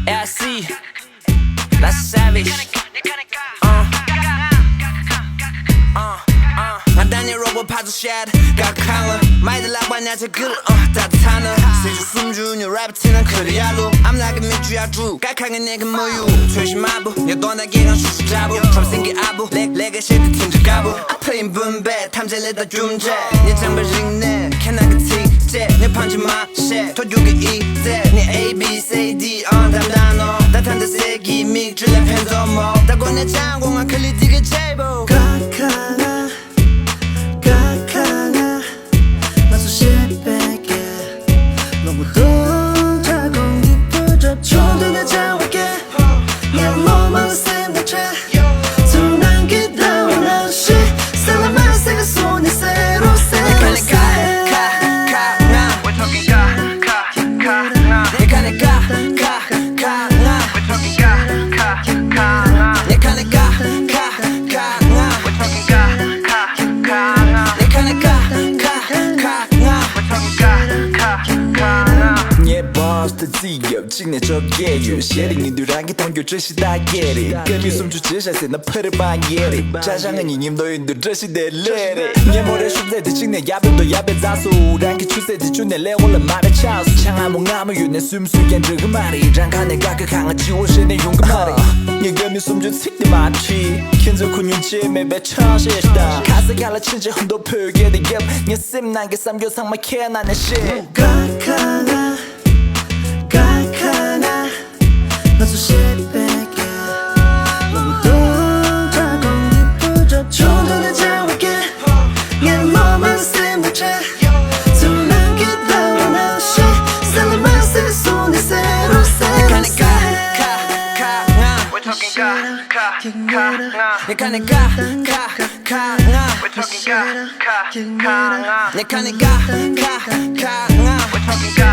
AIC, that's savage. 마단이 로봇 파도 샷 각항은 마이들 라바냐자 글 따뜻하는 세주 숨주는 랩티는 그리야로 I'm like a mid주야주 각항의 내가 뭐유 조심하부 여도나기랑 수수자부 컴생기 아부 레가 실드 팀즈 가부 I playing 분배 탐제레다 줌제 네 장발 링네 캐나가 틱제 네 판지 마셰 도둑이 이제 네 A, B, C, D 담단어 따탄데 세기 믹줄레 팬더모 따고 내 장공한 클리디게 제보 각하나 너무 동작고 깊어져 좀더 내 자원게 옐로우만 생각해 둔한 기다운 날씨 살아만 생각 손이 새로 새로今年这个月，写的你对让给同学这些大爷的，跟你送出至少是那拍的半夜的，加上个你们都用的这些的累的，年末的暑假的今年也别多也别杂数，让给出色的去年来我了买的巧素，强俺们俺们原来算不算演这个马的，让看那个看个机我是那用个马的，你跟你送出吃的马蹄，看着困难姐妹被抢些的，看着看了亲戚很多朋友的眼，你心难给三九三嘛看那些。각하나 나 수십 백개 너무 동작고 깊어져 좀더 내 자원게 옐로우만 생각해 둔한 기다운 날씨 살아만 생각 손이 새로 새로 We're talking 내 칸에 We're talking 내 칸에 We're talking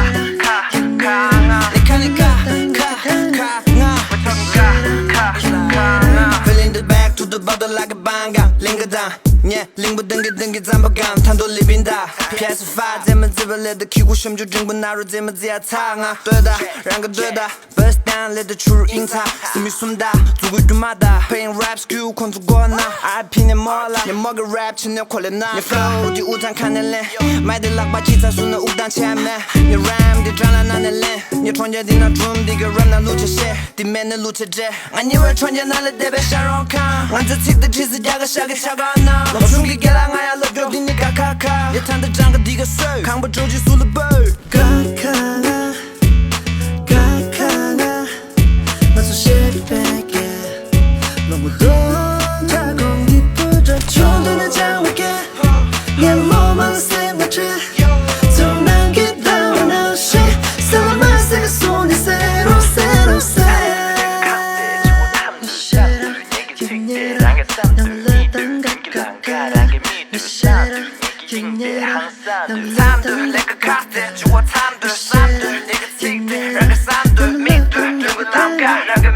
Feeling the back to the bottle like a banga 링거당 yeah 링부 등기 잠복감 탄도 리빈다 PS5 되면 집을래도 키고 심주 중분 나로 되면 지하탕아 되다 랑거 되다 Bust down let the true 인타 숨이 숨다 두고 두마다 Paying raps 큐 콘두거나 RP는 몰라 내 먹을 랩 치는 콜레나 내 flow 뒤 우탄 카넬레 마이들 락바치 자수는 우단 채매 내 ram 뒤 드라나 나넬레 내 천재 디나 줌 디가 랩나 루체셰 디맨은 루체제 아니 왜 천재 날래 대배 샤론칸 완전 틱드 치즈 야가 샤게 차가나 너 충기게랑아야 러겨 디니까 카카 예탄들 장가 디가 쇠 강보 조지 술르벌 각하나 나 수십 백개 너무 동작고 깊어져 좀더 내 자원게 옐로우만 생각해 둔한 기다운 날씨 살아만 생각 손이 새로 새로 사람들 내가 카스테 주워 탐들 쌈들 내가 틱들 라가 쌈들 믹들 누구 담가 라가